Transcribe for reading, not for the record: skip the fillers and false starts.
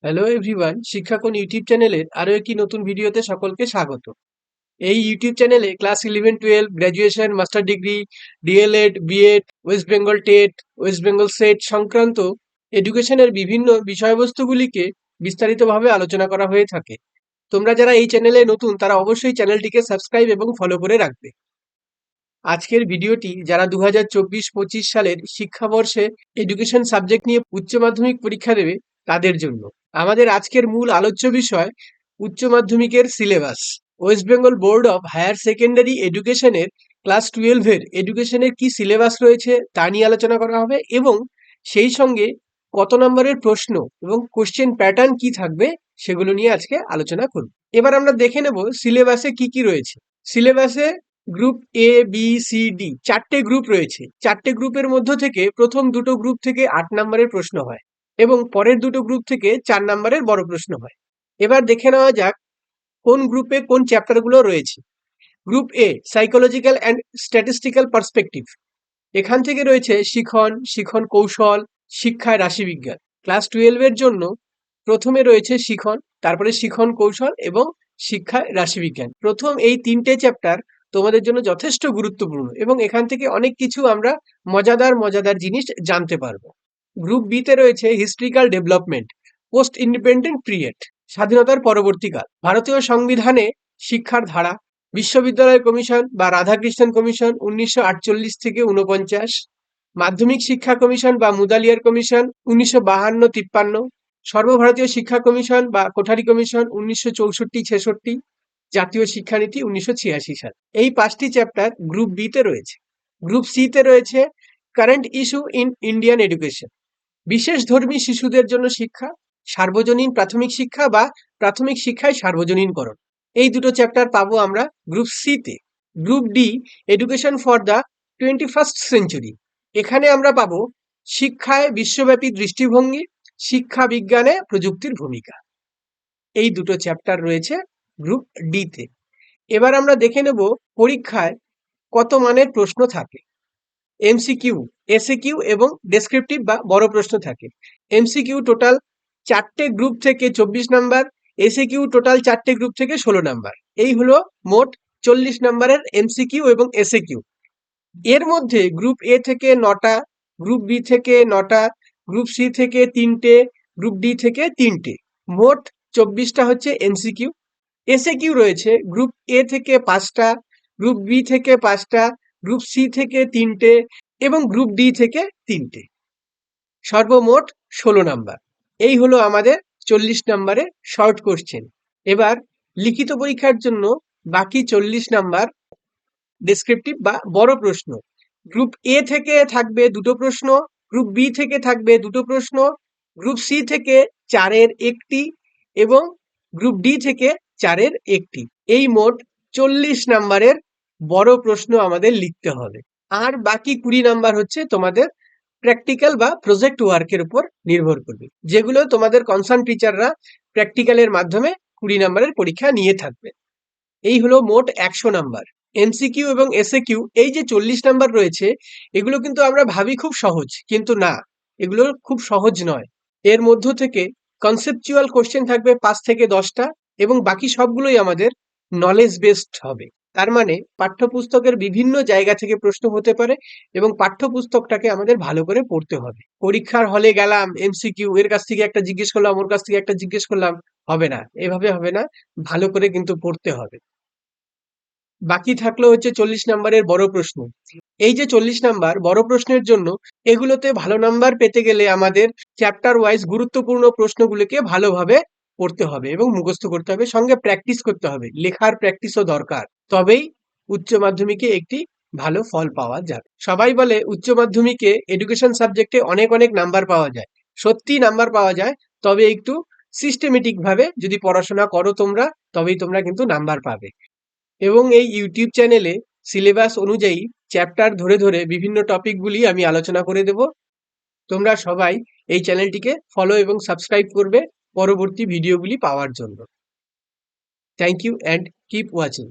Hello everyone, শিক্ষাকোণ YouTube চ্যানেলের আরো একটি নতুন ভিডিওতে সকলকে স্বাগত। এই ইউটিউব চ্যানেলে class 11-12 graduation, master degree, DElEd, BEd, West Bengal TET, West Bengal SET সংক্রান্ত এডুকেশনের বিভিন্ন বিষয়বস্তুগুলিকে বিস্তারিতভাবে আলোচনা করা হয়ে থাকে। তোমরা যারা এই চ্যানেলে নতুন তারা অবশ্যই চ্যানেলটিকে সাবস্ক্রাইব এবং ফলো করে রাখবে। আজকের ভিডিওটি যারা 2024-25 সালের শিক্ষাবর্ষে এডুকেশন সাবজেক্ট নিয়ে উচ্চ মাধ্যমিক পরীক্ষা দেবে তাদের জন্য আমাদের আজকের মূল আলোচ্য বিষয় উচ্চ মাধ্যমিকের syllabus. West Bengal board of higher secondary এডুকেশনের ক্লাস 12-এর এডুকেশনের কি সিলেবাস রয়েছে তা নিয়ে আলোচনা করা হবে এবং সেই সঙ্গে কত নম্বরের প্রশ্ন এবং কোশ্চেন প্যাটার্ন কি থাকবে সেগুলো নিয়ে আজকে আলোচনা করব। এবার আমরা দেখে নেব সিলেবাসে কি কি রয়েছে। সিলেবাসে group A, B, C, D চারটে গ্রুপ রয়েছে। চারটে গ্রুপের মধ্য থেকে প্রথম দুটো গ্রুপ থেকে 8 নম্বরের প্রশ্ন হয় এবং পরের দুটো গ্রুপ থেকে 4 নম্বরের বড় প্রশ্ন হয়। এবার দেখে নেওয়া যাক কোন গ্রুপে কোন চ্যাপ্টারগুলো রয়েছে। Group A, psychological and statistical perspective. এখান থেকে রয়েছে শিখন, শিখন কৌশল, শিক্ষায় রাশিবিজ্ঞান। ক্লাস 12-এর জন্য প্রথমে রয়েছে শিখন, তারপরে শিখন কৌশল এবং শিক্ষায় রাশিবিজ্ঞান। প্রথম এই তিনটে চ্যাপ্টার তোমাদের জন্য যথেষ্ট গুরুত্বপূর্ণ এবং এখান থেকে অনেক কিছু আমরা মজাদার মজাদার জিনিস জানতে পারবো। গ্রুপ বি তে রয়েছে historical development, post independent period, স্বাধীনতার পরবর্তীকাল, ভারতীয় সংবিধানে শিক্ষার ধারা, বিশ্ববিদ্যালয় কমিশন বা রাধাকৃষ্ণন কমিশন 1948 থেকে 49, মাধ্যমিক শিক্ষা কমিশন বা মুদালিয়ার কমিশন 1952-53, সর্বভারতীয় শিক্ষা কমিশন বা কোঠারি কমিশন 1964-66, জাতীয় শিক্ষানীতি 1986 সাল। এই 5টি চ্যাপ্টার গ্রুপ বি তে রয়েছে। গ্রুপ সি তে রয়েছে current issue in Indian education, বিশেষ ধর্মী শিশুদের জন্য শিক্ষা, সার্বজনীন প্রাথমিক শিক্ষা বা প্রাথমিক শিক্ষায় সার্বজনীনকরণ। এই দুটো চ্যাপ্টার পাবো আমরা গ্রুপ সি তে। Group D, education for the 21st century. এখানে আমরা পাবো শিক্ষায় বিশ্বব্যাপী দৃষ্টিভঙ্গি, শিক্ষা বিজ্ঞানে প্রযুক্তির ভূমিকা। এই দুটো চ্যাপ্টার রয়েছে গ্রুপ ডি তে। এবার আমরা দেখে নেব পরীক্ষায় কত মানের প্রশ্ন থাকে। এমসিকিউ, এসএকিউ এবং ডেসক্রিপটিভ বা বড় প্রশ্ন থাকে। এমসিকিউ টোটাল 4টে গ্রুপ থেকে 24 নাম্বার, এসএকিউ টোটাল 4টে গ্রুপ থেকে 16 নাম্বার। এই হলো মোট 40 নাম্বারের এমসিকিউ এবং এসএকিউ। এর মধ্যে গ্রুপ এ থেকে 9টা, গ্রুপ বি থেকে 9টা, গ্রুপ সি থেকে 3টে, গ্রুপ ডি থেকে 3টে, মোট 24টা হচ্ছে এমসিকিউ। এসএকিউ রয়েছে গ্রুপ এ থেকে 5টা, গ্রুপ বি থেকে 5টা, গ্রুপ সি থেকে 3টে এবং গ্রুপ ডি থেকে 3টে, সর্বমোট 16 নাম্বার। এই হলো আমাদের 40 নাম্বারের শর্ট কোশ্চেন। এবার লিখিত পরীক্ষার জন্য বাকি 40 নাম্বার ডেসক্রিপটিভ বা বড় প্রশ্ন। গ্রুপ এ থেকে থাকবে দুটো প্রশ্ন, গ্রুপ বি থেকে থাকবে দুটো প্রশ্ন, গ্রুপ সি থেকে 4-এর 1টি এবং গ্রুপ ডি থেকে 4-এর 1টি। এই মোট 40 নাম্বারের বড় প্রশ্ন আমাদের লিখতে হবে। আর বাকি 20 নাম্বার হচ্ছে তোমাদের প্র্যাকটিক্যাল বা প্রজেক্ট ওয়ার্কের উপর নির্ভর করবে, যেগুলো তোমাদের কনসার্ন টিচাররা প্র্যাকটিক্যালের মাধ্যমে 20 নাম্বারের পরীক্ষা নিয়ে থাকবে। এই হলো মোট 100 নাম্বার। এমসিকিউ এবং এসএকিউ এই যে 40 নাম্বার রয়েছে, এগুলো কিন্তু আমরা ভাবি খুব সহজ, কিন্তু না, এগুলো খুব সহজ নয়। এর মধ্য থেকে কনসেপচুয়াল কোশ্চেন থাকবে 5 থেকে 10টা এবং বাকি সবগুলোই আমাদের নলেজ বেসড হবে। তার মানে পাঠ্যপুস্তকের বিভিন্ন জায়গা থেকে প্রশ্ন হতে পারে এবং পাঠ্যপুস্তকটাকে আমাদের ভালো করে পড়তে হবে। পরীক্ষার হলে গেলাম, এমসিকিউ এর কাছ থেকে একটা জিজ্ঞেস করলাম, ওর কাছ থেকে একটা জিজ্ঞেস করলাম, হবে না, এভাবে হবে না, ভালো করে কিন্তু পড়তে হবে। বাকি থাকলো হচ্ছে 40 নাম্বারের বড় প্রশ্ন। এই যে 40 নাম্বার বড় প্রশ্নের জন্য, এগুলোতে ভালো নাম্বার পেতে গেলে আমাদের চ্যাপ্টার ওয়াইজ গুরুত্বপূর্ণ প্রশ্নগুলোকে ভালোভাবে পড়তে হবে এবং মুখস্থ করতে হবে, সঙ্গে প্র্যাকটিস করতে হবে, লেখার প্র্যাকটিসও দরকার। তবেই উচ্চ মাধ্যমিকে একটি ভালো ফল পাওয়া যাবে। সবাই বলে উচ্চ মাধ্যমিকে এডুকেশন সাবজেক্টে অনেক অনেক নাম্বার পাওয়া যায়। সত্যি নাম্বার পাওয়া যায়, তবে একটু সিস্টেমেটিক ভাবে যদি পড়াশোনা করো তোমরা, তবেই তোমরা কিন্তু নাম্বার পাবে। এবং এই ইউটিউব চ্যানেলে সিলেবাস অনুযায়ী চ্যাপ্টার ধরে ধরে বিভিন্ন টপিকগুলি আমি আলোচনা করে দেব। তোমরা সবাই এই চ্যানেলটিকে ফলো এবং সাবস্ক্রাইব করবে পরবর্তী ভিডিওগুলি পাওয়ার জন্য। Thank you and keep watching.